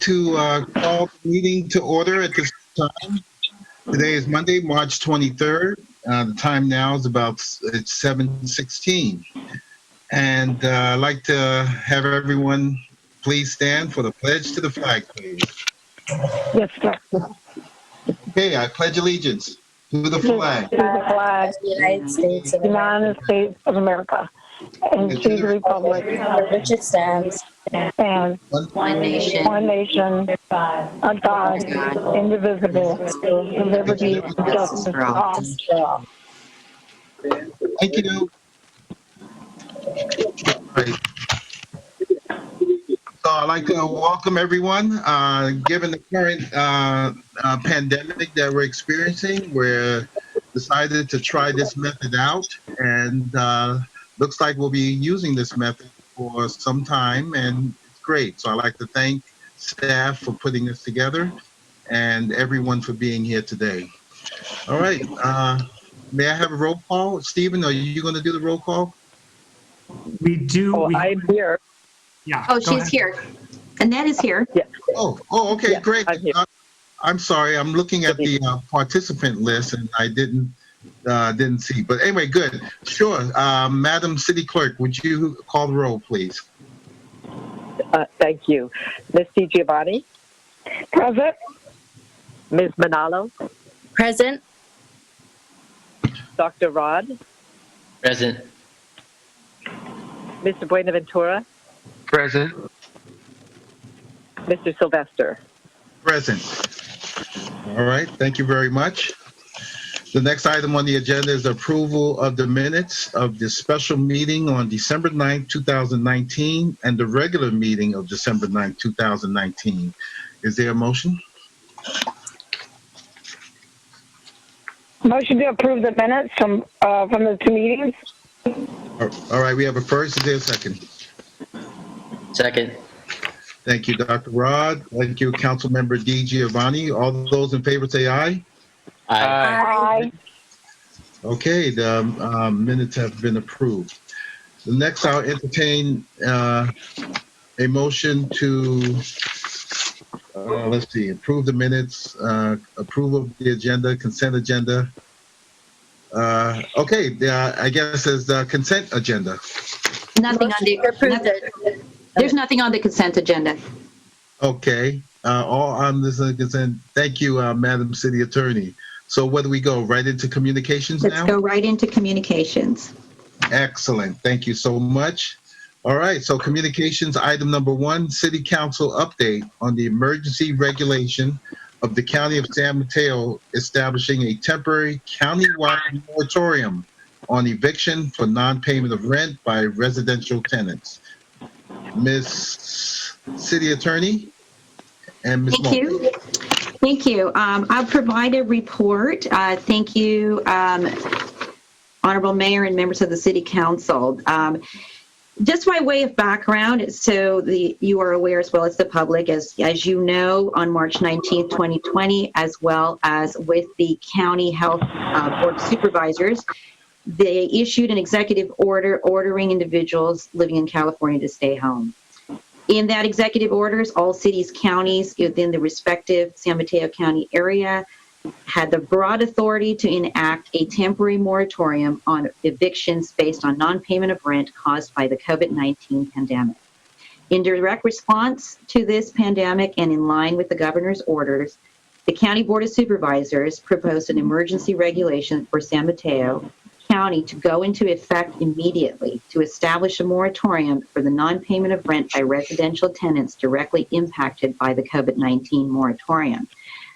to call the meeting to order at this time. Today is Monday, March 23rd. The time now is it's 7:16. And I'd like to have everyone please stand for the pledge to the flag, please. Yes, sir. Okay, I pledge allegiance to the flag. To the flag of the United States of the United States of America and to the republic for which it stands, and one nation, one nation, a God, indivisible, with liberty and justice for all. Thank you. Right. So I'd like to welcome everyone. Given the current pandemic that we're experiencing, we're decided to try this method out, and looks like we'll be using this method for some time, and it's great. So I'd like to thank staff for putting this together and everyone for being here today. All right. May I have a roll call? Stephen, are you going to do the roll call? We do. Oh, I'm here. Yeah. Oh, go she's ahead. here. Annette is here. Yeah. Oh, okay, Yeah, great. I'm here. I'm sorry. I'm looking at the participant list and I didn't see. But anyway, good. Sure. Madam City Clerk, would you call the roll, please? Thank you. Ms. DiGiovanni, Present. Ms. Manalo, Present. Dr. Rod, Present. Mr. Buenaventura, Present. Mr. Sylvester. Present. All right. Thank you very much. The next item on the agenda is approval of the minutes of the special meeting on December 9th, 2019, and the regular meeting of December 9th, 2019. Is there a motion? Motion to approve the minutes from the two meetings. All right. We have a first. Is there a second? Second. Thank you, Dr. Rod. Thank you, Councilmember DiGiovanni. All those in favor say aye. Aye. Aye. Okay, the minutes have been approved. The next, I'll entertain a motion to, let's see, approve the minutes, approval of the agenda, consent agenda. Okay, I guess it's the consent agenda. Nothing on the There's nothing on the consent agenda. Okay, all on this consent. Thank you, Madam City Attorney. So where do we go? Right into communications now? Let's go right into communications. Excellent. Thank you so much. All right. So communications item number 1, City Council update on the emergency regulation of the County of San Mateo establishing a temporary county-wide moratorium on eviction for non-payment of rent by residential tenants. Ms. City Attorney and Ms. Thank you. Thank you. I'll provide a report. Thank you, Honorable Mayor and members of the City Council. Just by way of background, so you are aware as well as the public, as you know, on March 19th, 2020, as well as with the County Health Board of Supervisors, they issued an executive order ordering individuals living in California to stay home. In that executive orders, all cities, counties within the respective San Mateo County area had the broad authority to enact a temporary moratorium on evictions based on non-payment of rent caused by the COVID-19 pandemic. In direct response to this pandemic and in line with the governor's orders, the County Board of Supervisors proposed an emergency regulation for San Mateo County to go into effect immediately to establish a moratorium for the non-payment of rent by residential tenants directly impacted by the COVID-19 moratorium.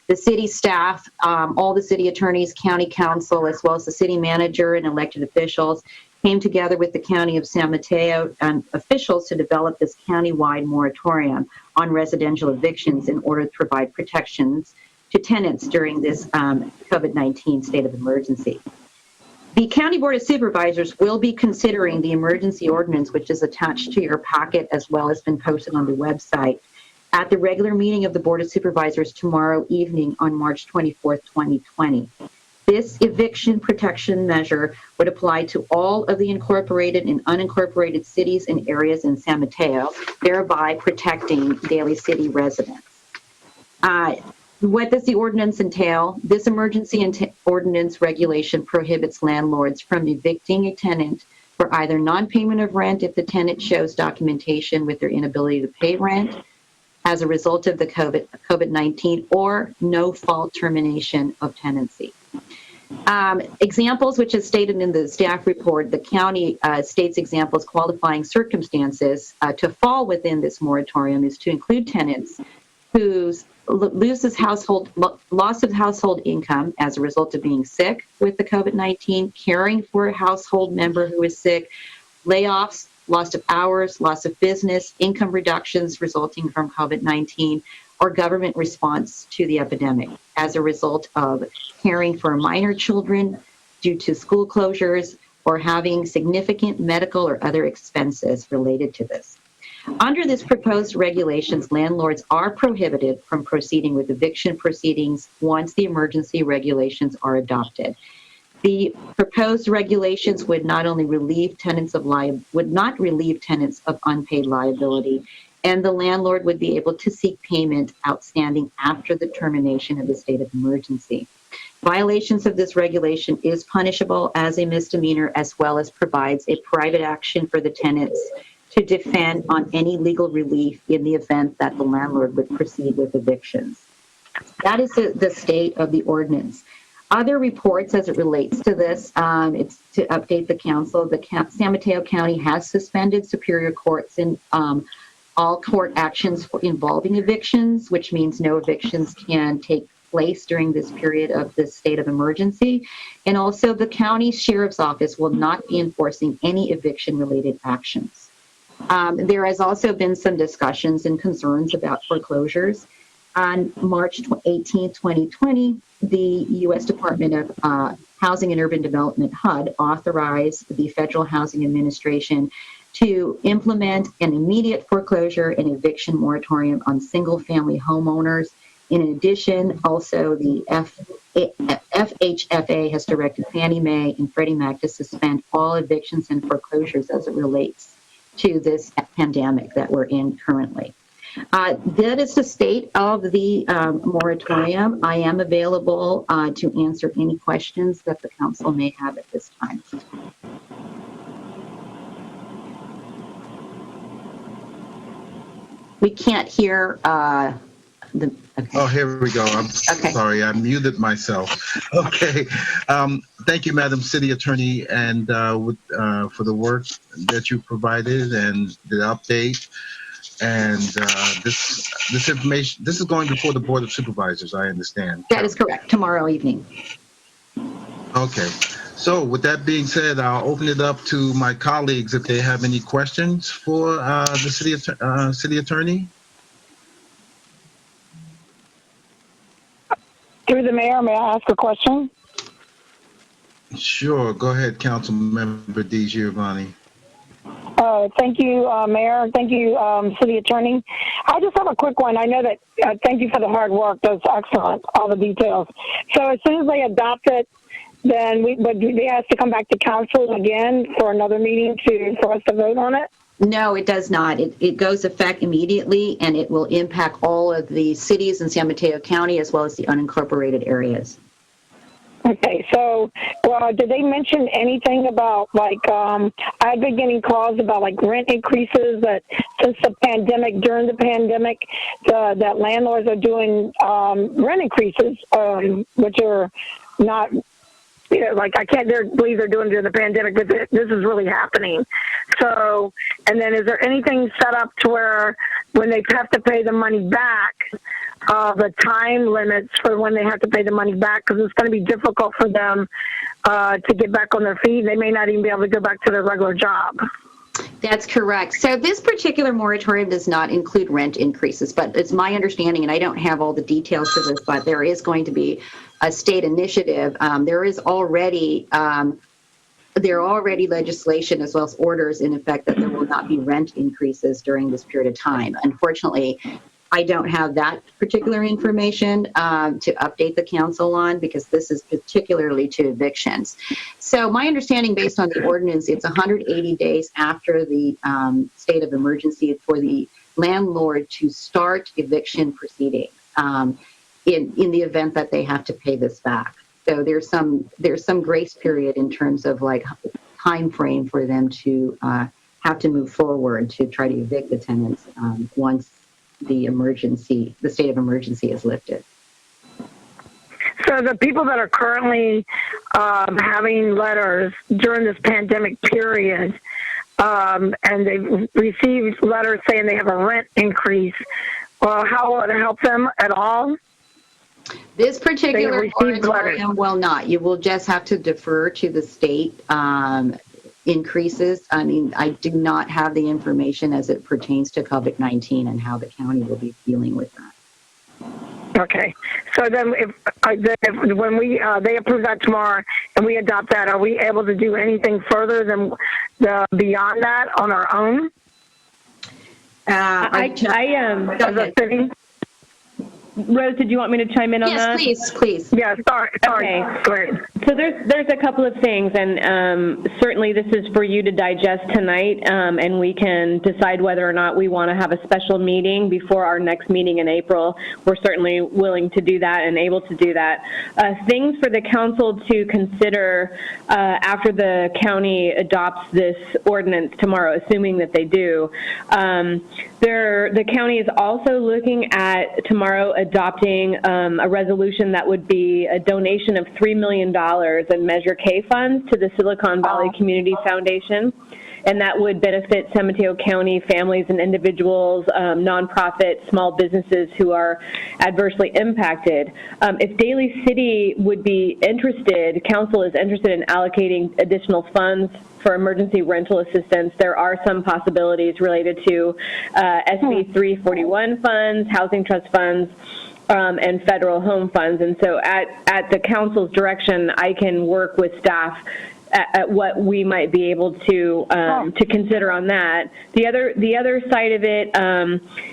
The city staff, all the city attorneys, county council, as well as the city manager and elected officials came together with the County of San Mateo officials to develop this county-wide moratorium on residential evictions in order to provide protections to tenants during this COVID-19 state of emergency. The County Board of Supervisors will be considering the emergency ordinance, which is attached to your packet as well as been posted on the website, at the regular meeting of the Board of Supervisors tomorrow evening on March 24th, 2020. This eviction protection measure would apply to all of the incorporated and unincorporated cities and areas in San Mateo, thereby protecting Daly City residents. What does the ordinance entail? This emergency ordinance regulation prohibits landlords from evicting a tenant for either non-payment of rent if the tenant shows documentation with their inability to pay rent as a result of the COVID-19 or no fault termination of tenancy. Examples, which is stated in the staff report, the county states examples qualifying circumstances to fall within this moratorium is to include tenants whose loss of household income as a result of being sick with the COVID-19, caring for a household member who is sick, layoffs, loss of hours, loss of business, income reductions resulting from COVID-19, or government response to the epidemic as a result of caring for minor children due to school closures or having significant medical or other expenses related to this. Under this proposed regulations, landlords are prohibited from proceeding with eviction proceedings once the emergency regulations are adopted. The proposed regulations would not only relieve tenants of unpaid liability, and the landlord would be able to seek payment outstanding after the termination of the state of emergency. Violations of this regulation is punishable as a misdemeanor, as well as provides a private action for the tenants to defend on any legal relief in the event that the landlord would proceed with evictions. That is the state of the ordinance. Other reports as it relates to this, it's to update the council. The San Mateo County has suspended Superior Courts in all court actions involving evictions, which means no evictions can take place during this period of this state of emergency. And also the county sheriff's office will not be enforcing any eviction-related actions. There has also been some discussions and concerns about foreclosures. On March 18, 2020, the U.S. Department of Housing and Urban Development, HUD, authorized the Federal Housing Administration to implement an immediate foreclosure and eviction moratorium on single-family homeowners. In addition, also the FHFA has directed Fannie Mae and Freddie Mac to suspend all evictions and foreclosures as it relates to this pandemic that we're in currently. That is the state of the moratorium. I am available to answer any questions that the council may have at this time. We can't hear okay. Oh, here we go. I'm Okay. sorry, I muted myself. Okay. Thank you, Madam City Attorney, and for the work that you provided and the update. And this information, this is going before the Board of Supervisors, I understand. That is correct. Tomorrow evening. Okay. So with that being said, I'll open it up to my colleagues if they have any questions for the City Attorney. Through the mayor, may I ask a question? Sure. Go ahead, Councilmember DiGiovanni. Thank you, Mayor. Thank you, City Attorney. I just have a quick one. I know that, thank you for the hard work. That's excellent, all the details. So as soon as they adopt it, then they have to come back to council again for another meeting for us to vote on it? No, it does not. It goes effect immediately, and it will impact all of the cities in San Mateo County as well as the unincorporated areas. Okay, so, did they mention anything about, I've been getting calls about, rent increases that since the pandemic, during the pandemic, that landlords are doing rent increases, which are not, I can't believe they're doing it during the pandemic, but this is really happening. So, and then is there anything set up to where when they have to pay the money back, the time limits for when they have to pay the money back, because it's going to be difficult for them to get back on their feet. They may not even be able to go back to their regular job. That's correct. So this particular moratorium does not include rent increases, but it's my understanding, and I don't have all the details to this, but there is going to be a state initiative. There are already legislation as well as orders in effect that there will not be rent increases during this period of time. Unfortunately, I don't have that particular information to update the council on because this is particularly to evictions. So my understanding based on the ordinance, it's 180 days after the state of emergency for the landlord to start eviction proceedings in the event that they have to pay this back. So there's some grace period in terms of like time frame for them to have to move forward to try to evict the tenants once the state of emergency is lifted. So the people that are currently having letters during this pandemic period, and they've received letters saying they have a rent increase, well, how will it help them at all? This particular moratorium will not. You will just have to defer to the state increases. I mean, I do not have the information as it pertains to COVID-19 and how the county will be dealing with that. Okay. So then when they approve that tomorrow and we adopt that, are we able to do anything further than beyond that on our own? I am. As a city? Rose, did you want me to chime in on that? Yes, please. Yeah, sorry. Okay. Go ahead. So there's a couple of things, and certainly this is for you to digest tonight, and we can decide whether or not we want to have a special meeting before our next meeting in April. We're certainly willing to do that and able to do that. Things for the council to consider after the county adopts this ordinance tomorrow, assuming that they do. The county is also looking at tomorrow adopting a resolution that would be a donation of $3 million in Measure K funds to the Silicon Valley Community Foundation. And that would benefit San Mateo County families and individuals, nonprofits, small businesses who are adversely impacted. If Daly City would be interested, council is interested in allocating additional funds for emergency rental assistance, there are some possibilities related to SB 341 funds, housing trust funds, and federal home funds. And so at the council's direction, I can work with staff at what we might be able to consider on that. The other side of it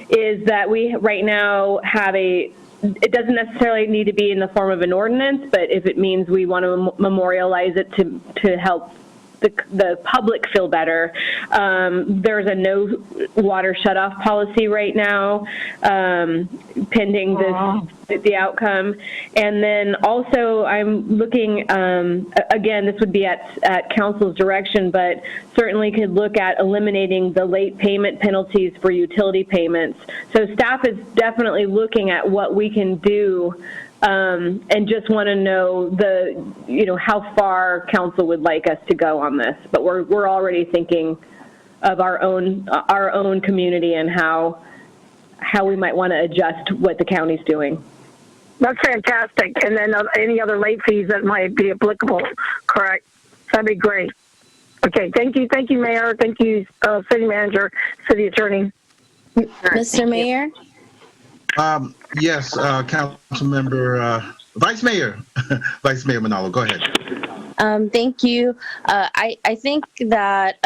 is that we right now have it doesn't necessarily need to be in the form of an ordinance, but if it means we want to memorialize it to help the public feel better. There's a no water shutoff policy right now, pending the outcome. And then also I'm looking, again, this would be at council's direction, but certainly could look at eliminating the late payment penalties for utility payments. So staff is definitely looking at what we can do, and just want to know how far council would like us to go on this. But we're already thinking of our own community and how we might want to adjust what the county's doing. That's fantastic. And then any other late fees that might be applicable, correct? That'd be great. Okay, thank you, Mayor. Thank you, City Manager, City Attorney. Mr. Mayor? Yes, Council Member, Vice Mayor Manalo, go ahead. Thank you. I think that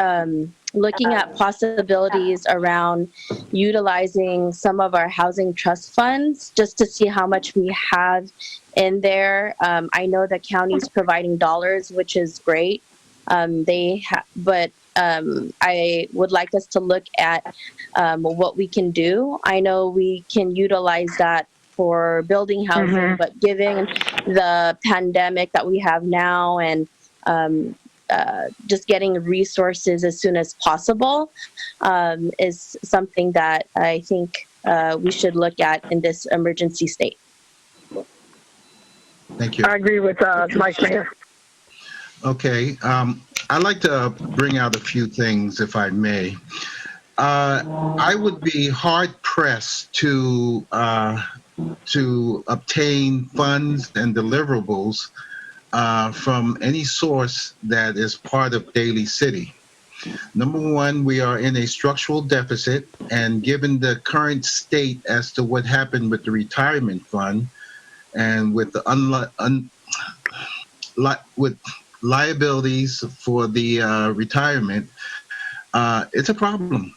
looking at possibilities around utilizing some of our housing trust funds just to see how much we have in there. I know the county's providing dollars, which is great. But I would like us to look at what we can do. I know we can utilize that for building housing, but given the pandemic that we have now and just getting resources as soon as possible is something that I think we should look at in this emergency state. Thank you. I agree with Vice Mayor. Okay. I'd like to bring out a few things, if I may. I would be hard pressed to obtain funds and deliverables from any source that is part of Daly City. Number one, we are in a structural deficit, and given the current state as to what happened with the retirement fund and with the with liabilities for the retirement, it's a problem.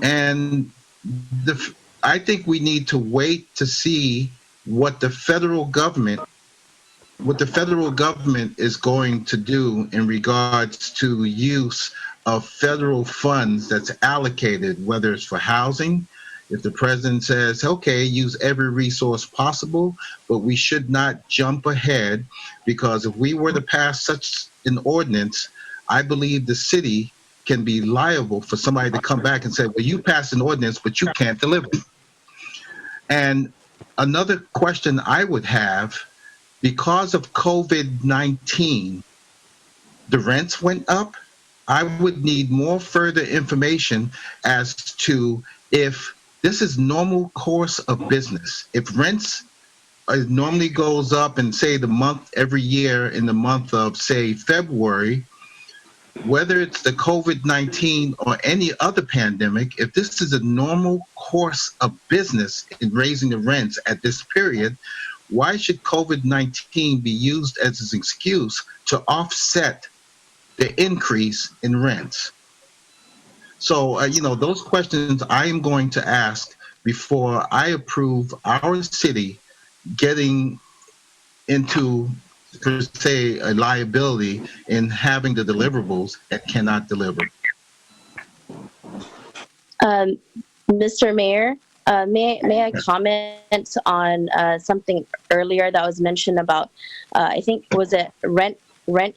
And I think we need to wait to see what the federal government is going to do in regards to use of federal funds that's allocated, whether it's for housing. If the president says, okay, use every resource possible, but we should not jump ahead, because if we were to pass such an ordinance, I believe the city can be liable for somebody to come back and say, well, you passed an ordinance, but you can't deliver. And another question I would have, because of COVID-19, the rents went up. I would need more further information as to if this is normal course of business. If rents normally goes up in, say, the month every year in the month of, say, February, whether it's the COVID-19 or any other pandemic, if this is a normal course of business in raising the rents at this period, why should COVID-19 be used as an excuse to offset the increase in rents? So, those questions I am going to ask before I approve our city getting into, per se, a liability in having the deliverables and cannot deliver. Mr. Mayor, may I comment on something earlier that was mentioned about, I think, was it rent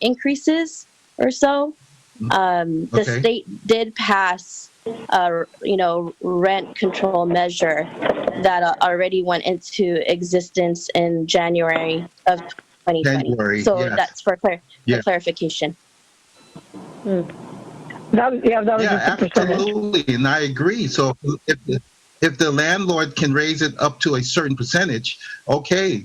increases or so? The state did pass rent control measure that already went into existence in January of 2020. So yes. that's for clarification. That was just a percentage. Absolutely, and I agree. So if the landlord can raise it up to a certain percentage, okay.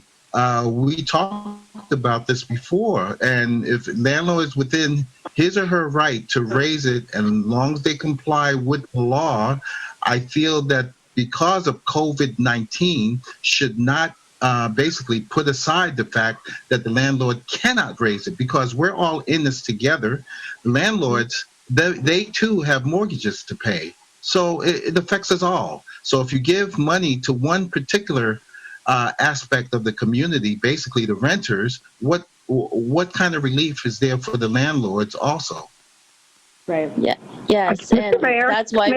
We talked about this before, and if landlord is within his or her right to raise it, and as long as they comply with the law, I feel that because of COVID-19 should not basically put aside the fact that the landlord cannot raise it, because we're all in this together. The landlords, they too have mortgages to pay, so it affects us all. So if you give money to one particular aspect of the community, basically the renters, what kind of relief is there for the landlords also? Right. Yeah. Yes, and Mayor, that's why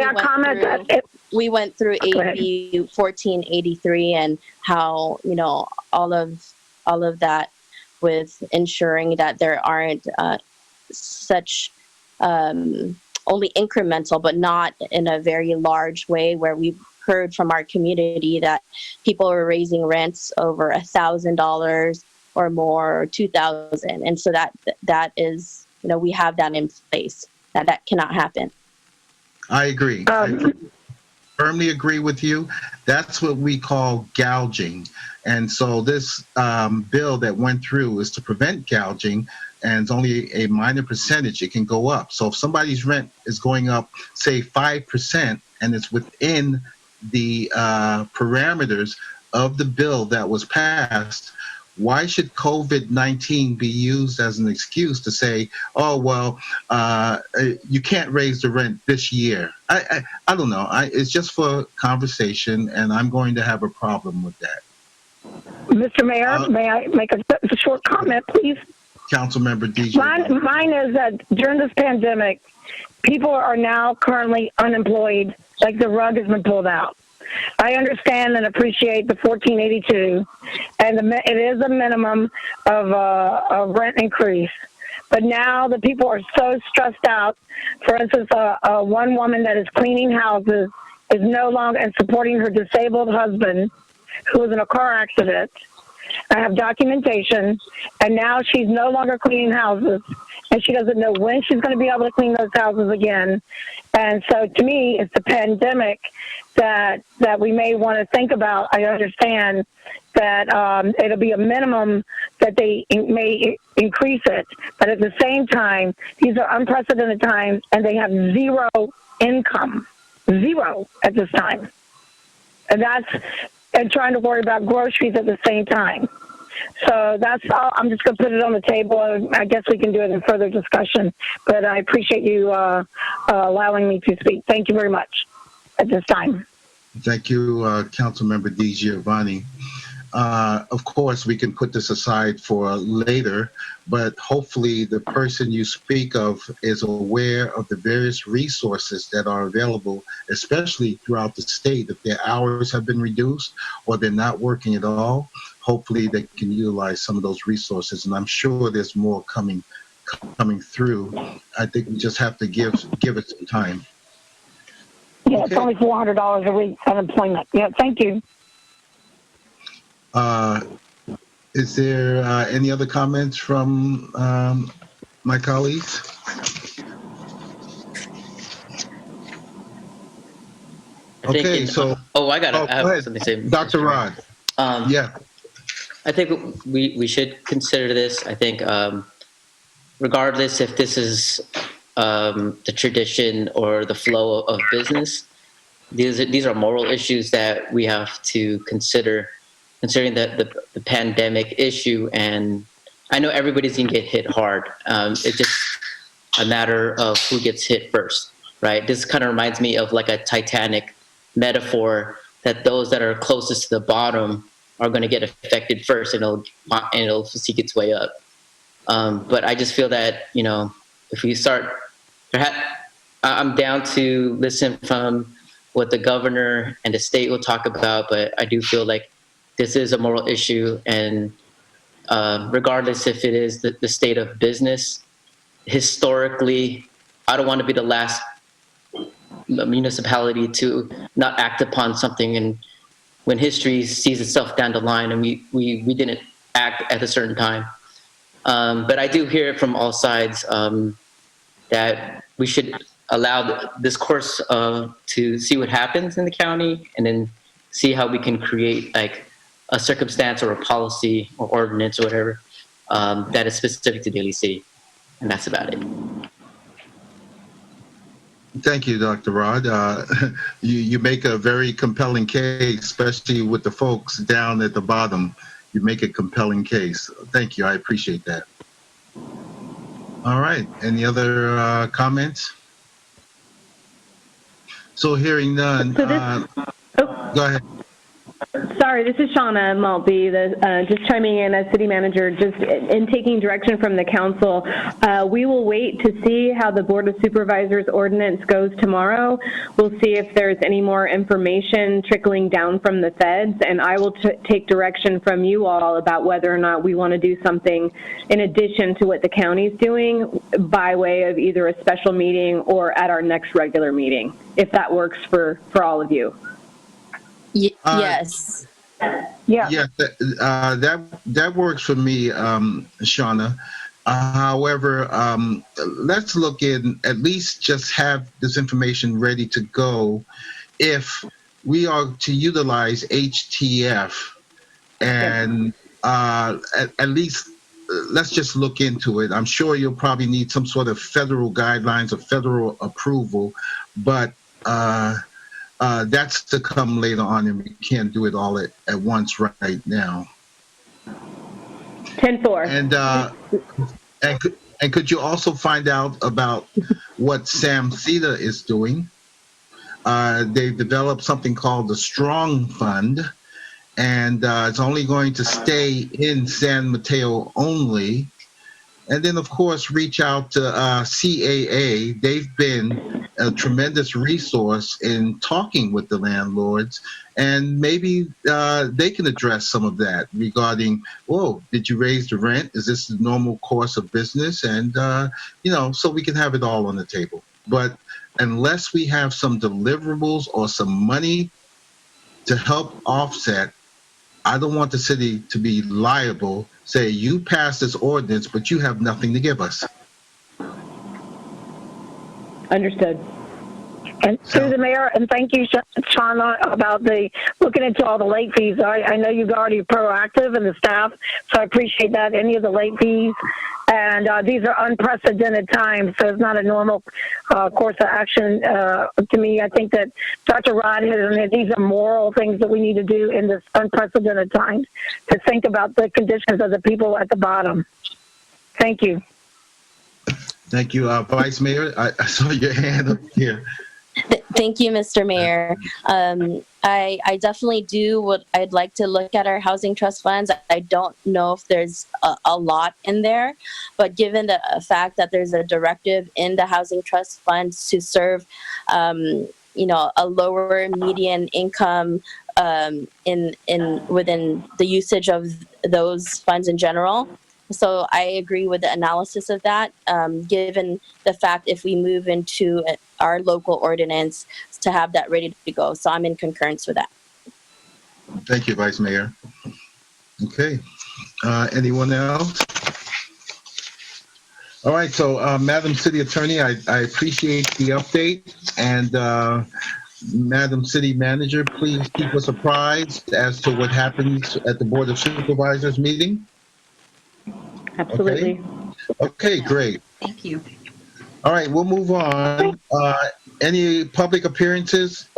we went through AB 1483 and how all of that, with ensuring that there aren't such only incremental, but not in a very large way, where we've heard from our community that people are raising rents over $1,000 or more, or $2,000, and so that is, we have that in place. That cannot happen. I agree. I firmly agree with you. That's what we call gouging, and so this bill that went through is to prevent gouging, and it's only a minor percentage. It can go up. So if somebody's rent is going up, say 5%, and it's within the parameters of the bill that was passed, why should COVID-19 be used as an excuse to say, oh, well, you can't raise the rent this year? I don't know. It's just for conversation, and I'm going to have a problem with that. Mr. Mayor, may I make a short comment, please? Councilmember DJ. Mine is that during this pandemic, people are now currently unemployed, like the rug has been pulled out. I understand and appreciate the 1482, and it is a minimum of a rent increase. But now the people are so stressed out. For instance, one woman that is cleaning houses is no longer and supporting her disabled husband, who was in a car accident. I have documentation, and now she's no longer cleaning houses, and she doesn't know when she's going to be able to clean those houses again. And so to me, it's the pandemic that we may want to think about. I understand that it'll be a minimum that they may increase it, but at the same time, these are unprecedented times, and they have zero income, zero at this time. And trying to worry about groceries at the same time. So that's all. I'm just going to put it on the table. I guess we can do it in further discussion, but I appreciate you allowing me to speak. Thank you very much at this time. Thank you, Councilmember DiGiovanni. Of course, we can put this aside for later, but hopefully the person you speak of is aware of the various resources that are available, especially throughout the state. If their hours have been reduced or they're not working at all, hopefully they can utilize some of those resources. And I'm sure there's more coming through. I think we just have to give it some time. Yeah, it's only $400 a week unemployment. Yeah, thank you. Is there any other comments from my colleagues? Okay, so I got it. I go have ahead, something to say. Dr. Mr. Mayor. Rod. Yeah. I think we should consider this. I think regardless if this is the tradition or the flow of business, these are moral issues that we have to consider, considering the pandemic issue. And I know everybody's gonna get hit hard. It's just a matter of who gets hit first, right? This kind of reminds me of like a Titanic metaphor, that those that are closest to the bottom are going to get affected first, and it'll seek its way up. But I just feel that, if we start, perhaps I'm down to listen from what the governor and the state will talk about, but I do feel like this is a moral issue, and regardless if it is the state of business, historically, I don't want to be the last municipality to not act upon something, and when history sees itself down the line and we didn't act at a certain time. But I do hear it from all sides that we should allow this course to see what happens in the county, and then see how we can create like a circumstance or a policy or ordinance or whatever that is specific to Daly City. And that's about it. Thank you, Dr. Rod. You make a very compelling case, especially with the folks down at the bottom. You make a compelling case. Thank you. I appreciate that. All right. Any other comments? So hearing none, go ahead. Sorry, this is Shauna Maltby, just chiming in as city manager, just in taking direction from the council. We will wait to see how the Board of Supervisors ordinance goes tomorrow. We'll see if there's any more information trickling down from the feds, and I will take direction from you all about whether or not we want to do something in addition to what the county's doing by way of either a special meeting or at our next regular meeting, if that works for all of you. Yes. Yeah. That works for me, Shauna. However, let's look in, at least just have this information ready to go if we are to utilize HTF, and at least let's just look into it. I'm sure you'll probably need some sort of federal guidelines or federal approval, but that's to come later on, and we can't do it all at once right now. 10-4. And could you also find out about what Sam Cedar is doing? They've developed something called the Strong Fund, and it's only going to stay in San Mateo only. And then, of course, reach out to CAA. They've been a tremendous resource in talking with the landlords, and maybe they can address some of that regarding, did you raise the rent? Is this the normal course of business? And, so we can have it all on the table. But unless we have some deliverables or some money to help offset, I don't want the city to be liable, say you passed this ordinance, but you have nothing to give us. Understood. And through the mayor, and thank you, Shauna, about looking into all the late fees. I know you're already proactive in the staff, so I appreciate that. Any of the late fees, and these are unprecedented times, so it's not a normal course of action. To me, I think that Dr. Rod has, these are moral things that we need to do in this unprecedented times, to think about the conditions of the people at the bottom. Thank you. Thank you, Vice Mayor. I saw your hand up here. Thank you, Mr. Mayor. I definitely do what I'd like to look at our housing trust funds. I don't know if there's a lot in there, but given the fact that there's a directive in the housing trust funds to serve, a lower median income within the usage of those funds in general. So I agree with the analysis of that, given the fact if we move into our local ordinance to have that ready to go. So I'm in concurrence with that. Thank you, Vice Mayor. Okay. Anyone else? All right. So, Madam City Attorney, I appreciate the update. And Madam City Manager, please keep us apprised as to what happens at the Board of Supervisors meeting. Absolutely. Okay, great. Thank you. All right, we'll move on. Any public appearances?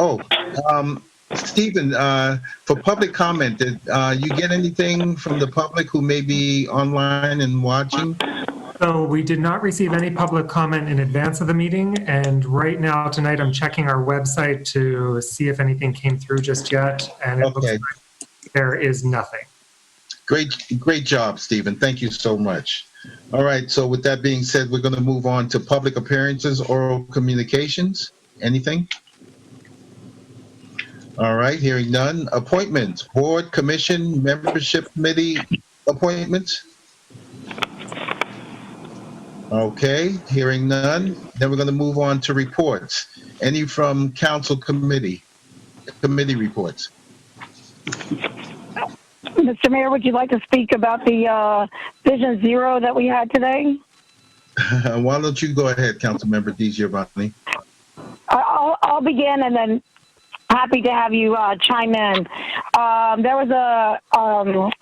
Stephen, for public comment, did you get anything from the public who may be online and watching? So we did not receive any public comment in advance of the meeting. And right now, tonight, I'm checking our website to see if anything came through just yet. And it looks Okay. like there is nothing. Great job, Stephen. Thank you so much. All right, so with that being said, we're going to move on to public appearances, oral communications. Anything? All right, hearing none. Appointments, board, commission, membership committee appointments. Okay, hearing none. Then we're going to move on to reports. Any from council committee reports? Mr. Mayor, would you like to speak about the Vision Zero that we had today? Why don't you go ahead, Councilmember DiGiovanni? I'll begin and then happy to have you chime in. There was a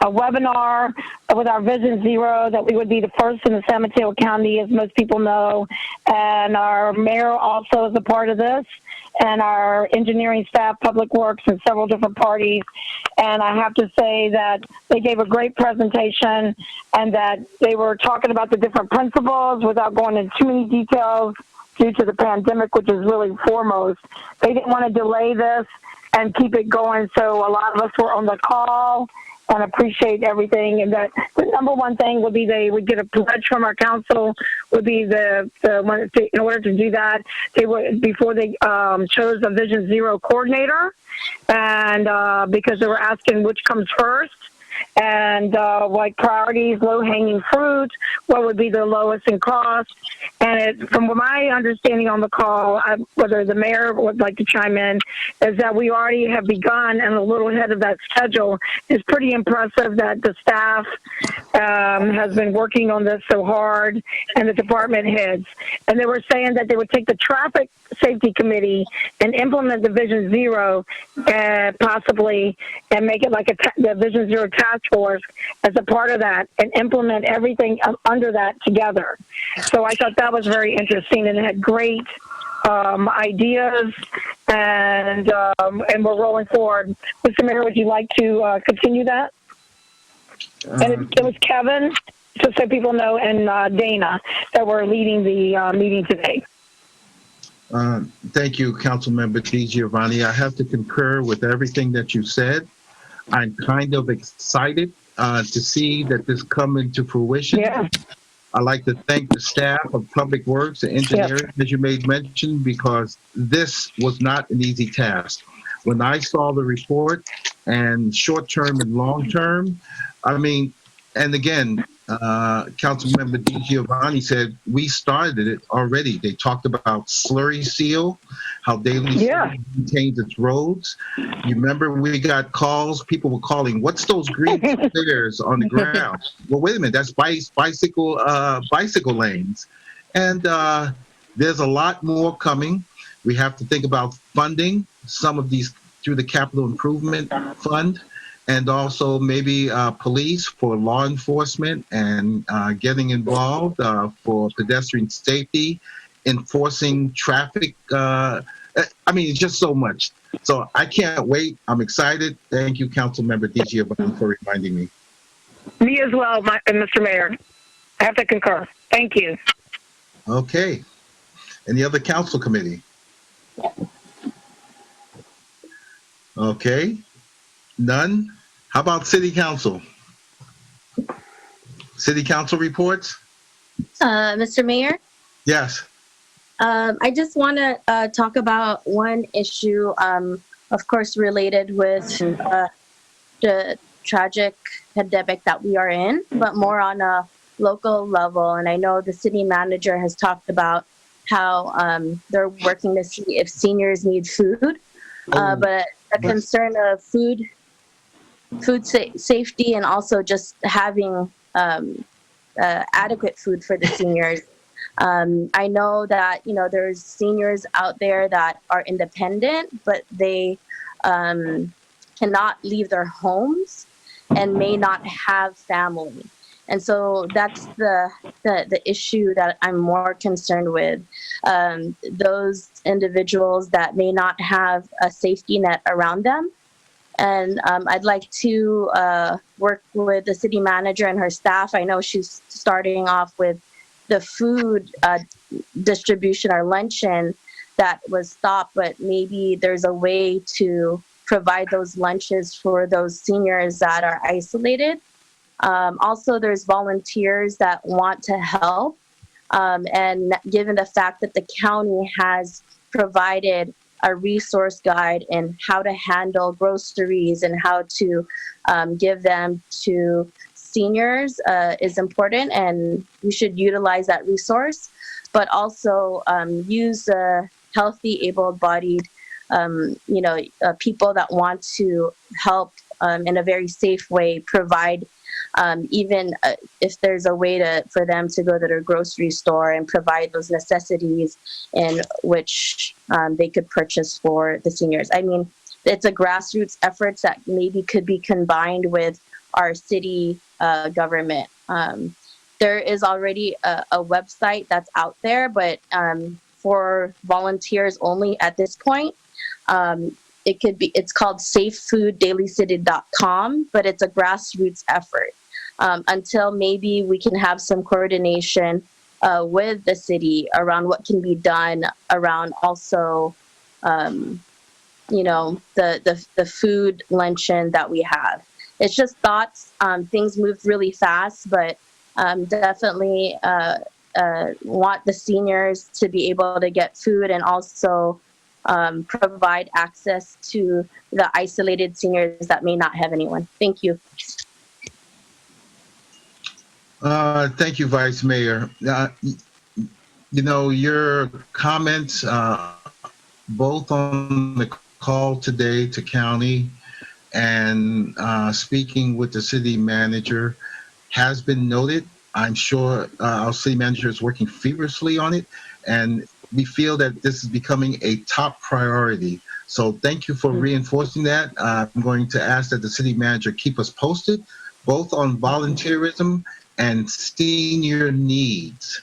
webinar with our Vision Zero that we would be the first in the San Mateo County, as most people know, and our mayor also is a part of this, and our engineering staff, public works, and several different parties. And I have to say that they gave a great presentation and that they were talking about the different principles without going into too many details due to the pandemic, which is really foremost. They didn't want to delay this and keep it going, so a lot of us were on the call and appreciate everything. And that the number one thing would be they would get a pledge from our council. Would be the in order to do that, they would before they chose a Vision Zero coordinator, and because they were asking which comes first. And like priorities, low-hanging fruit, what would be the lowest in cost? And from my understanding on the call, whether the mayor would like to chime in, is that we already have begun and a little ahead of that schedule. It's pretty impressive that the staff has been working on this so hard, and the department heads. And they were saying that they would take the traffic safety committee and implement the Vision Zero possibly and make it like the Vision Zero task force as a part of that and implement everything under that together. So I thought that was very interesting and it had great ideas and we're rolling forward. Mr. Mayor, would you like to continue that? And it was Kevin, just so people know, and Dana that were leading the meeting today. Thank you, Councilmember DiGiovanni. I have to concur with everything that you said. I'm kind of excited to see that this come into fruition. Yeah. I'd like to thank the staff of Public Works and Engineering, as you made mention, because this was not an easy task. When I saw the report and short-term and long-term, I mean, and again, Councilmember DiGiovanni said we started it already. They talked about slurry seal, how Daly maintains its roads. You remember we got calls, people were calling, what's those green squares on the ground? Well, wait a minute, that's bicycle lanes. And there's a lot more coming. We have to think about funding some of these through the Capital Improvement Fund, and also maybe police for law enforcement and getting involved for pedestrian safety, enforcing traffic. I mean, it's just so much. So I can't wait. I'm excited. Thank you, Councilmember DiGiovanni, for reminding me. Me as well, Mr. Mayor. I have to concur. Thank you. Okay. Any other council committee? Okay, none. How about city council? City council reports? Mr. Mayor, Yes. I just want to talk about one issue, of course, related with the tragic pandemic that we are in, but more on a local level. And I know the city manager has talked about how they're working to see if seniors need food, but a concern of safety and also just having adequate food for the seniors. I know that there's seniors out there that are independent, but they cannot leave their homes and may not have family. And so that's the issue that I'm more concerned with. Those individuals that may not have a safety net around them. And I'd like to work with the city manager and her staff. I know she's starting off with the food distribution or luncheon that was stopped, but maybe there's a way to provide those lunches for those seniors that are isolated. Also, there's volunteers that want to help. And given the fact that the county has provided a resource guide in how to handle groceries and how to give them to seniors is important, and we should utilize that resource, but also use healthy, able-bodied, people that want to help in a very safe way provide, even if there's a way for them to go to their grocery store and provide those necessities in which they could purchase for the seniors. I mean, it's a grassroots effort that maybe could be combined with our city government. There is already a website that's out there, but for volunteers only at this point. It's called safefooddalycity.com, but it's a grassroots effort. Until maybe we can have some coordination with the city around what can be done around also, the food luncheon that we have. It's just thoughts. Things move really fast, but definitely want the seniors to be able to get food and also provide access to the isolated seniors that may not have anyone. Thank you. Thank you, Vice Mayor. Your comments, both on the call today to county and speaking with the city manager, has been noted. I'm sure our city manager is working feverishly on it, and we feel that this is becoming a top priority. So thank you for reinforcing that. I'm going to ask that the city manager keep us posted, both on volunteerism and senior needs.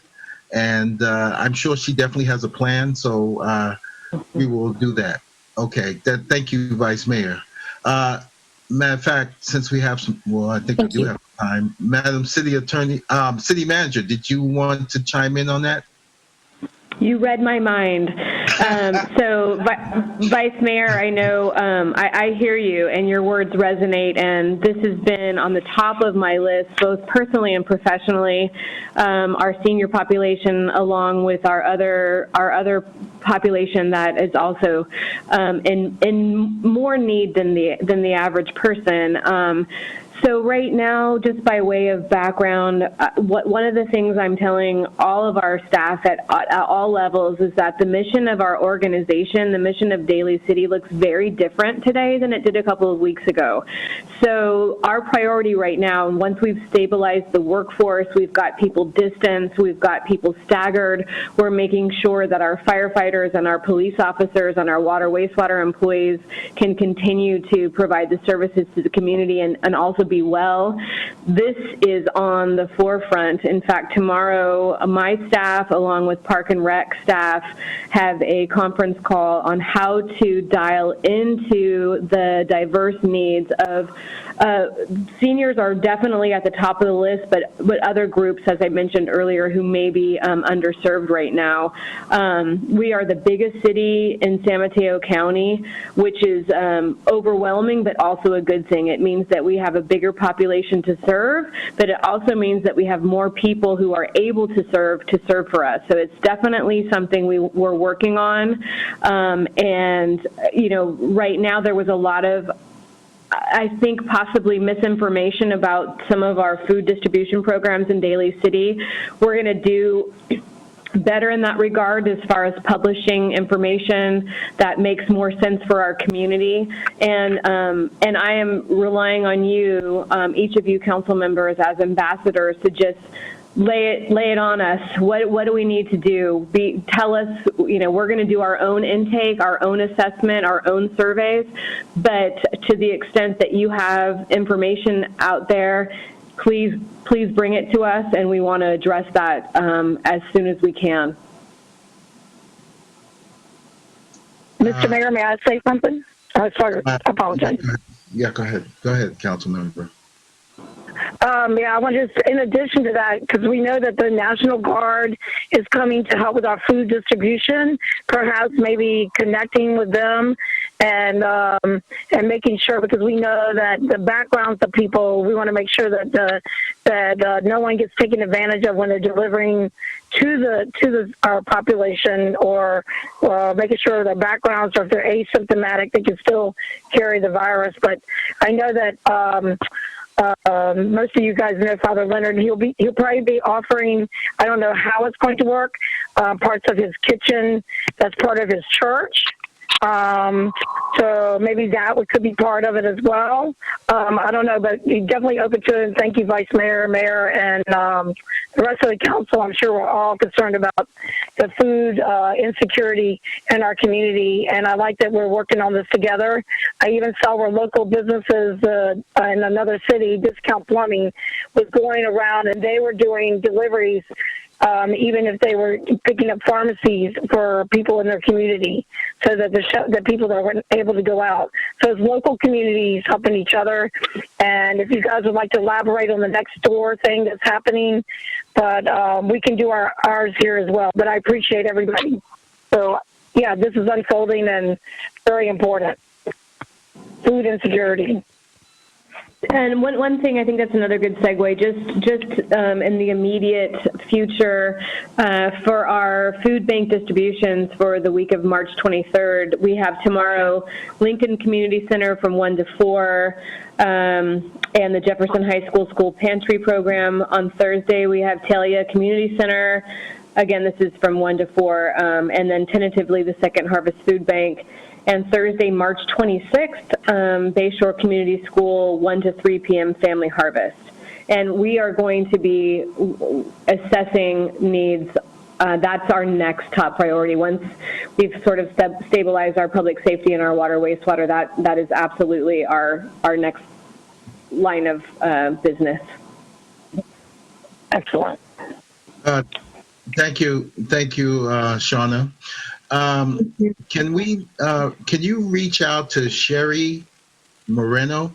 And I'm sure she definitely has a plan, so we will do that. Okay, thank you, Vice Mayor. Matter of fact, since we have some, well, I think we do have time. Madam City Attorney, City Manager, did you want to chime in on that? You read my mind. So, Vice Mayor, I know I hear you, and your words resonate, and this has been on the top of my list, both personally and professionally. Our senior population, along with our other population that is also in more need than the average person. So right now, just by way of background, one of the things I'm telling all of our staff at all levels is that the mission of our organization, the mission of Daly City, looks very different today than it did a couple of weeks ago. So our priority right now, once we've stabilized the workforce, we've got people distanced, we've got people staggered, we're making sure that our firefighters and our police officers and our water wastewater employees can continue to provide the services to the community and also be well. This is on the forefront. In fact, tomorrow, my staff, along with Park and Rec staff, have a conference call on how to dial into the diverse needs of seniors are definitely at the top of the list, but other groups, as I mentioned earlier, who may be underserved right now. We are are the biggest city in San Mateo County, which is overwhelming, but also a good thing. It means that we have a bigger population to serve, but it also means that we have more people who are able to serve for us. So it's definitely something we're working on. And, you know, right now there was a lot of, I think, possibly misinformation about some of our food distribution programs in Daly City. We're going to do better in that regard as far as publishing information that makes more sense for our community. And I am relying on you, each of you council members as ambassadors, to just lay it on us. What do we need to do? Tell us, you know, we're going to do our own intake, our own assessment, our own surveys, but to the extent that you have information out there, please bring it to us, and we want to address that as soon as we can. Mr. Mayor, may I say something? Sorry, I apologize. Yeah, go ahead. Go ahead, council member. Yeah, I want to just, in addition to that, because we know that the National Guard is coming to help with our food distribution, perhaps maybe connecting with them and making sure, because we know that the backgrounds of people, we want to make sure that no one gets taken advantage of when they're delivering to our population, or making sure their backgrounds, or if they're asymptomatic, they can still carry the virus. But I know that most of you guys know Father Leonard. He'll probably be offering, I don't know how it's going to work, parts of his kitchen that's part of his church. So maybe that could be part of it as well. I don't know, but you're definitely open to it. And thank you, Vice Mayor, Mayor, and the rest of the council. I'm sure we're all concerned about the food insecurity in our community, and I like that we're working on this together. I even saw where local businesses in another city, Discount Plumbing, was going around, and they were doing deliveries, even if they were picking up pharmacies for people in their community, so that the people that weren't able to go out. So it's local communities helping each other. And if you guys would like to elaborate on the next door thing that's happening, but we can do ours here as well. But I appreciate everybody. So yeah, this is unfolding and very important. Food insecurity. And one thing, I think that's another good segue, just in the immediate future, for our food bank distributions for the week of March 23rd, we have tomorrow Lincoln Community Center from 1 to 4, and the Jefferson High School School Pantry Program. On Thursday, we have Talia Community Center. Again, this is from 1 to 4, and then tentatively the Second Harvest Food Bank. And Thursday, March 26th, Bayshore Community School, 1 to 3 p.m. Family Harvest. And we are going to be assessing needs. That's our next top priority. Once we've sort of stabilized our public safety and our water, wastewater, that is absolutely our next line of business. Excellent. Thank you, Shauna. Can you reach out to Sherry Moreno?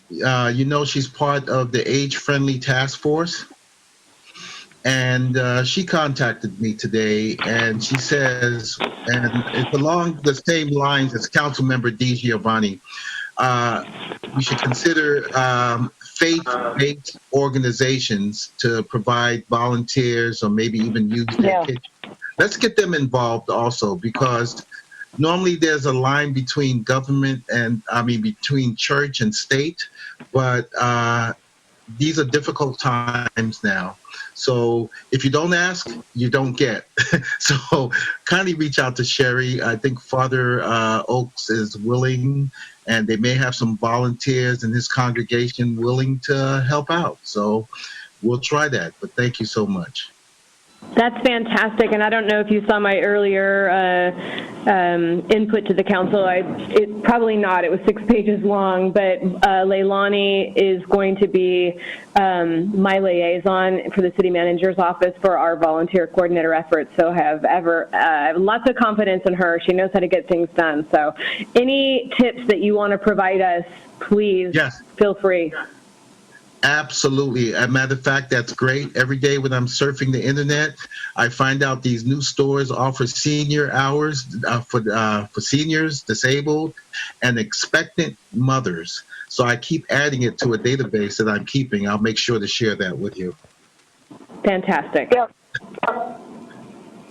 You know, she's part of the Age-Friendly Task Force, and she contacted me today, and she says, and it's along the same lines as Councilmember DiGiovanni, we should consider faith-based organizations to provide volunteers, or maybe even use their kitchen. Let's get them involved also, because normally there's a line between government and, between church and state, but these are difficult times now. So if you don't ask, you don't get. So kindly reach out to Sherry. I think Father Oaks is willing, and they may have some volunteers in his congregation willing to help out. So we'll try that, but thank you so much. That's fantastic, and I don't know if you saw my earlier input to the council. It probably not. It was 6 pages long, but Leilani is going to be my liaison for the city manager's office for our volunteer coordinator efforts. So I have lots of confidence in her. She knows how to get things done. So any tips that you want to provide us, please feel free. Absolutely. As a matter of fact, that's great. Every day when I'm surfing the internet, I find out these new stores offer senior hours for seniors, disabled, and expectant mothers. So I keep adding it to a database that I'm keeping. I'll make sure to share that with you. Fantastic. Yep.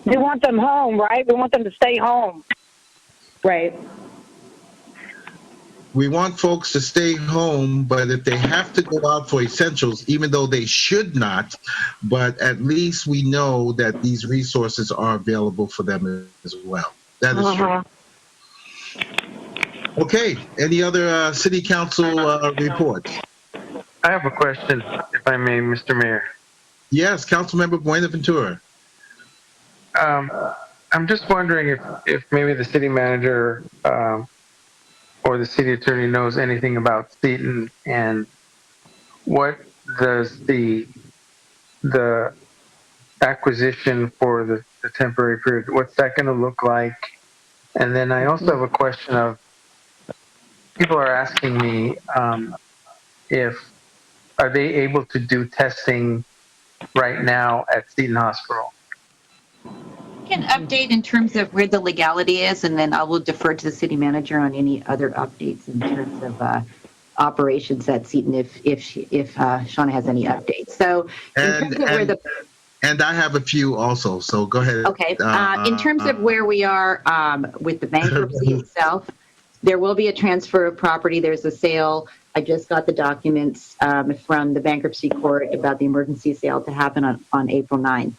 We want them home, right? We want them to stay home. Right. We want folks to stay home, but if they have to go out for essentials, even though they should not, but at least we know that these resources are available for them as well. That is true. Okay, any other city council reports? I have a question, if I may, Mr. Mayor. Yes, Councilmember Buenaventura. I'm just wondering if maybe the city manager or the city attorney knows anything about Seton and what does the acquisition for the temporary period, what's that going to look like? And then I also have a question of, people are asking me if, are they able to do testing right now at Seton Hospital? Can update in terms of where the legality is, and then I will defer to the city manager on any other updates in terms of operations at Seton if Shauna has any updates. So in terms of where the and I have a few also, so go ahead. Okay. In terms of where we are with the bankruptcy itself, there will be a transfer of property. There's a sale. I just got the documents from the bankruptcy court about the emergency sale to happen on April 9th.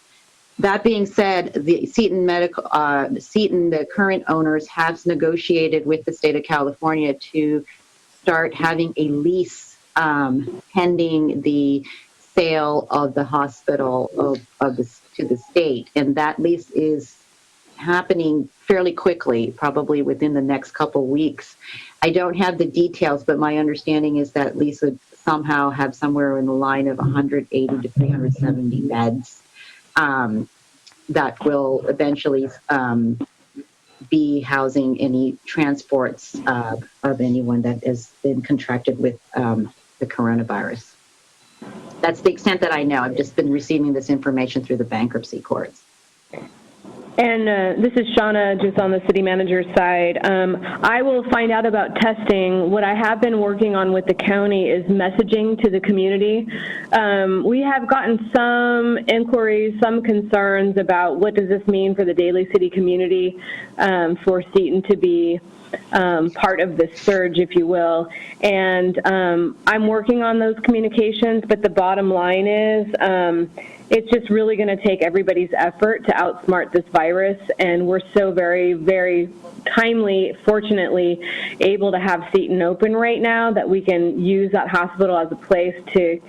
That being said, the Seton, the current owners have negotiated with the state of California to start having a lease pending the sale of the hospital to the state, and that lease is happening fairly quickly, probably within the next couple weeks. I don't have the details, but my understanding is that lease would somehow have somewhere in the line of 180 to 370 beds that will eventually be housing any transports of anyone that has been contracted with the coronavirus. That's the extent that I know. I've just been receiving this information through the bankruptcy courts. And this is Shauna, just on the city manager's side. I will find out about testing. What I have been working on with the county is messaging to the community. We have gotten some inquiries, some concerns about what does this mean for the Daly City community, for Seton to be part of this surge, if you will. And I'm working on those communications, but the bottom line is it's just really going to take everybody's effort to outsmart this virus. And we're so very, very timely, fortunately, able to have Seton open right now that we can use that hospital as a place to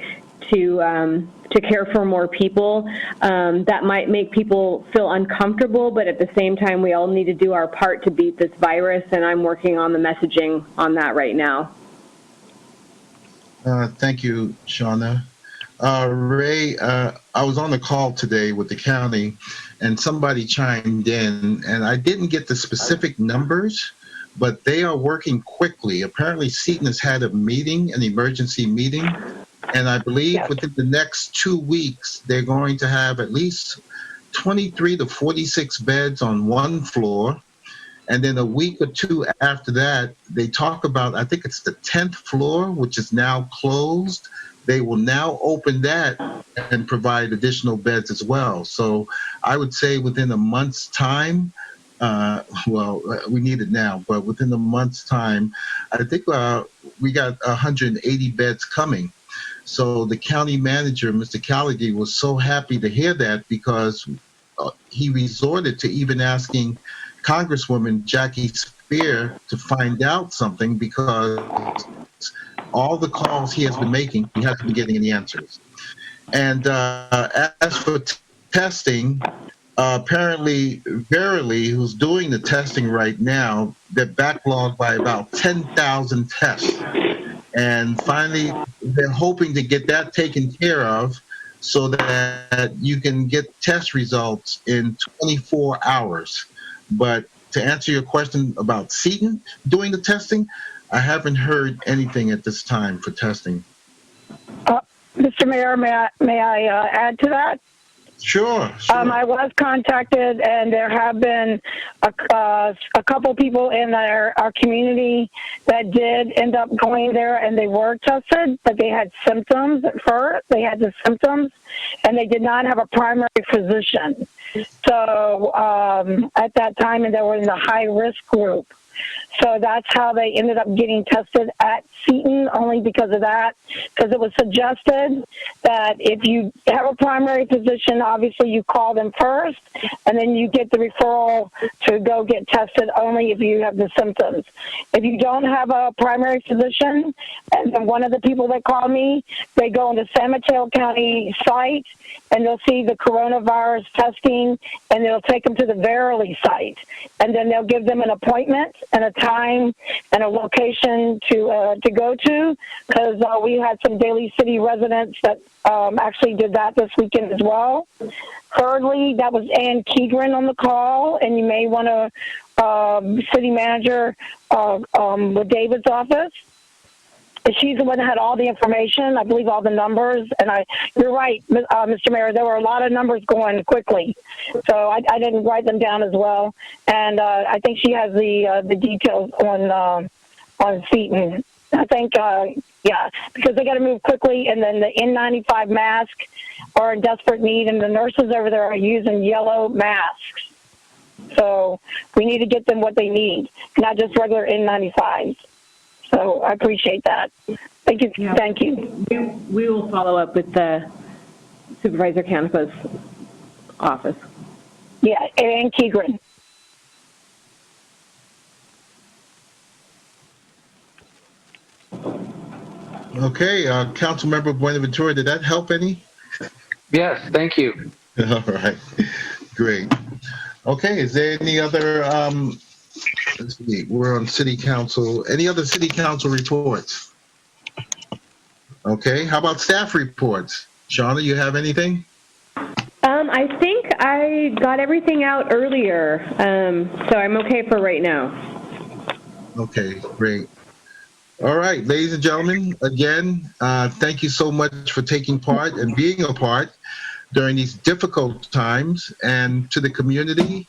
care for more people. That might make people feel uncomfortable, but at the same time, we all need to do our part to beat this virus, and I'm working on the messaging on that right now. Thank you, Shauna. Ray, I was on the call today with the county, and somebody chimed in, and I didn't get the specific numbers, but they are working quickly. Apparently, Seton has had a meeting, an emergency meeting, and I believe within the next 2 weeks, they're going to have at least 23 to 46 beds on one floor. And then a week or two after that, they talk about, I think it's the 10th floor, which is now closed. They will now open that and provide additional beds as well. So I would say within a month's time, we need it now, but within a month's time, I think we got 180 beds coming. So the county manager, Mr. Callagher, was so happy to hear that because he resorted to even asking Congresswoman Jackie Spear to find out something because all the calls he has been making, he hasn't been getting any answers. And as for testing, apparently Verily, who's doing the testing right now, they're backlogged by about 10,000 tests. And finally, they're hoping to get that taken care of so that you can get test results in 24 hours. But to answer your question about Seton doing the testing, I haven't heard anything at this time for testing. Mr. Mayor, may I add to that? Sure. I was contacted, and there have been a couple people in our community that did end up going there, and they were tested, but they had symptoms at first. They had the symptoms, and they did not have a primary physician. So at that time, and they were in the high-risk group. So that's how they ended up getting tested at Seton, only because of that, because it was suggested that if you have a primary physician, obviously you call them first, and then you get the referral to go get tested only if you have the symptoms. If you don't have a primary physician, and then one of the people that called me, they go on the San Mateo County site, and they'll see the coronavirus testing, and they'll take them to the Verily site, and then they'll give them an appointment and a time and a location to go to, because we had some Daly City residents that actually did that this weekend as well. Thirdly, that was Ann Keegren on the call, and you may want to city manager with David's office. She's the one that had all the information, I believe all the numbers, and you're right, Mr. Mayor, there were a lot of numbers going quickly, so I didn't write them down as well, and I think she has the details on Seton. I think, yeah, because they got to move quickly, and then the N95 mask are in desperate need, and the nurses over there are using yellow masks, so we need to get them what they need, not just regular N95s. So I appreciate that. Thank you. Yeah. Thank you. We will follow up with the Supervisor Canepa's office. Yeah, and Keegren. Okay, Councilmember Buenaventura, did that help any? Yes, thank you. All right, great. Okay, is there any other, let's see, we're on city council. Any other city council reports? Okay, how about staff reports? Shauna, you have anything? I think I got everything out earlier, so I'm okay for right now. Okay, great. All right, ladies and gentlemen, again, thank you so much for taking part and being a part during these difficult times. And to the community,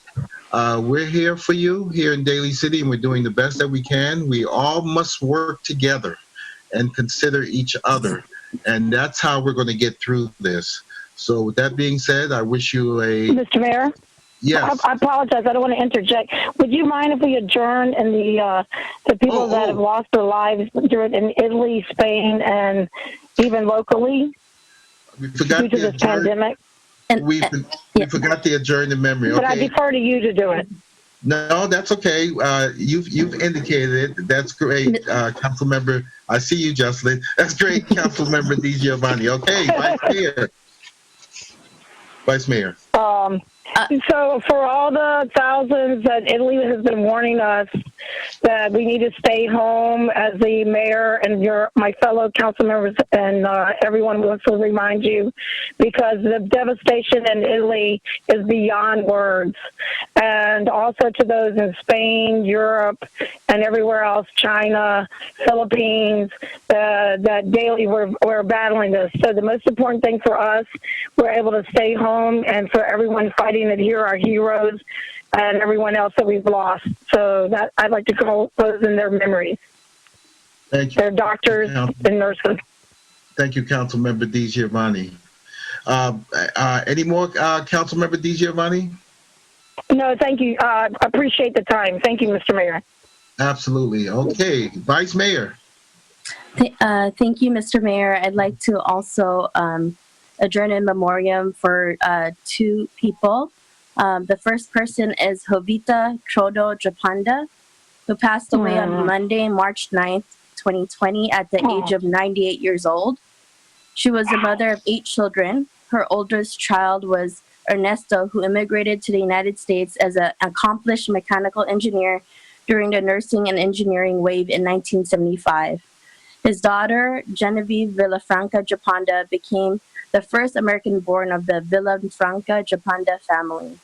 we're here for you here in Daly City, and we're doing the best that we can. We all must work together and consider each other, and that's how we're going to get through this. So with that being said, I wish you a... Mr. Mayor? Yes. I apologize. I don't want to interject. Would you mind if we adjourn and the people that have lost their lives in Italy, Spain, and even locally We forgot due to this pandemic? We forgot the adjourn in memory. But I Okay. defer to you to do it. No, that's okay. You've indicated it. That's great, Council Member. I see you, Jocelyn. That's great, Council Member DiGiovanni. Okay, Vice Mayor. Vice Mayor. So for all the thousands that Italy has been warning us that we need to stay home, as the mayor and my fellow council members and everyone wants to remind you, because the devastation in Italy is beyond words. And also to those in Spain, Europe, and everywhere else, China, Philippines, that daily we're battling this. So the most important thing for us, we're able to stay home, and for everyone fighting it here, our heroes, and everyone else that we've lost. So that I'd like to call those in their memories. Thank you. Their doctors and nurses. Thank you, Council Member DiGiovanni. Any more, Council Member DiGiovanni? No, thank you. I appreciate the time. Thank you, Mr. Mayor. Absolutely. Okay, Vice Mayor. Thank you, Mr. Mayor. I'd like to also adjourn in memoriam for two people. The first person is Jovita Trodo Japanda, who passed away on Monday, March 9th, 2020, at the age of 98 years old. She was the mother of 8 children. Her oldest child was Ernesto, who immigrated to the United States as an accomplished mechanical engineer during the nursing and engineering wave in 1975. His daughter, Genevieve Villafranca Japanda, became the first American-born of the Villafranca Japanda family.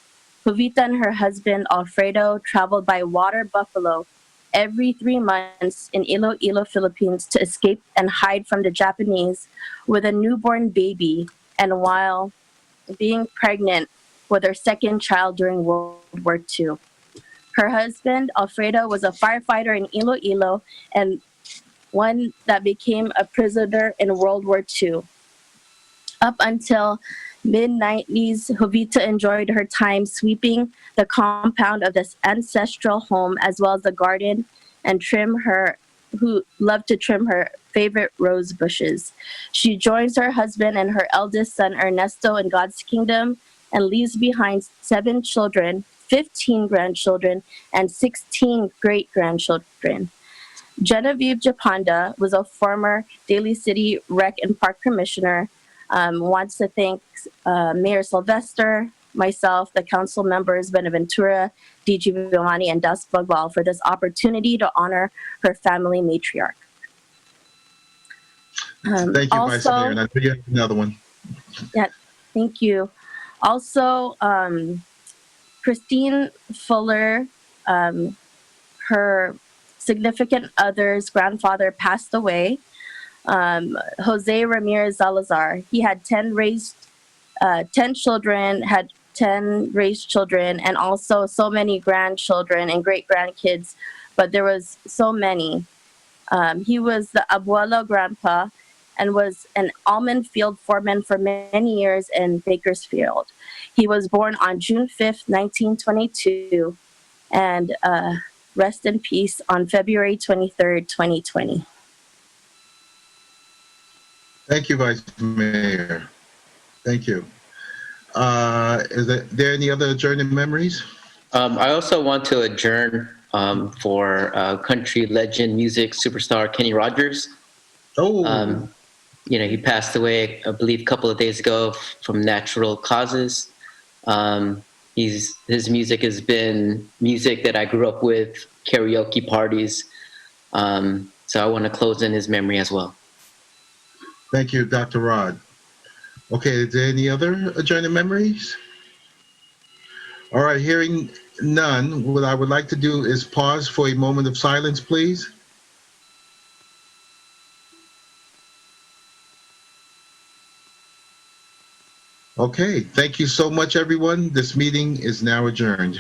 Jovita and her husband, Alfredo, traveled by water buffalo every 3 months in Iloilo, Philippines to escape and hide from the Japanese with a newborn baby, and while being pregnant with her second child during World War II. Her husband, Alfredo, was a firefighter in Iloilo and one that became a prisoner in World War II. Up until mid-90s, Jovita enjoyed her time sweeping the compound of this ancestral home as well as the garden and who loved to trim her favorite rose bushes. She joins her husband and her eldest son Ernesto in God's kingdom and leaves behind 7 children, 15 grandchildren, and 16 great-grandchildren. Genevieve Japanda was a former Daly City Rec and Park Commissioner. Wants to thank Mayor Sylvester, myself, the council members, Benaventura, DG Villani, and Das Bagbal for this opportunity to honor her family matriarch. Thank you, Vice Mayor. And I think you have another one. Yeah, thank you. Also, Christine Fuller, her significant other's grandfather passed away. Jose Ramirez Salazar. He had 10 children, had 10 raised children, and also so many grandchildren and great grandkids, but there was so many. He was the abuelo grandpa and was an almond field foreman for many years in Bakersfield. He was born on June 5th, 1922, and rest in peace on February 23rd, 2020. Thank you, Vice Mayor. Thank you. Is there any other adjourning memories? I also want to adjourn for country legend music superstar Kenny Rogers. Oh, He passed away, I believe, a couple of days ago from natural causes. His music has been music that I grew up with, karaoke parties. So I want to close in his memory as well. thank you, Dr. Rod. Okay, is there any other adjourning memories? All right, hearing none, what I would like to do is pause for a moment of silence, please. Okay, thank you so much, everyone. This meeting is now adjourned.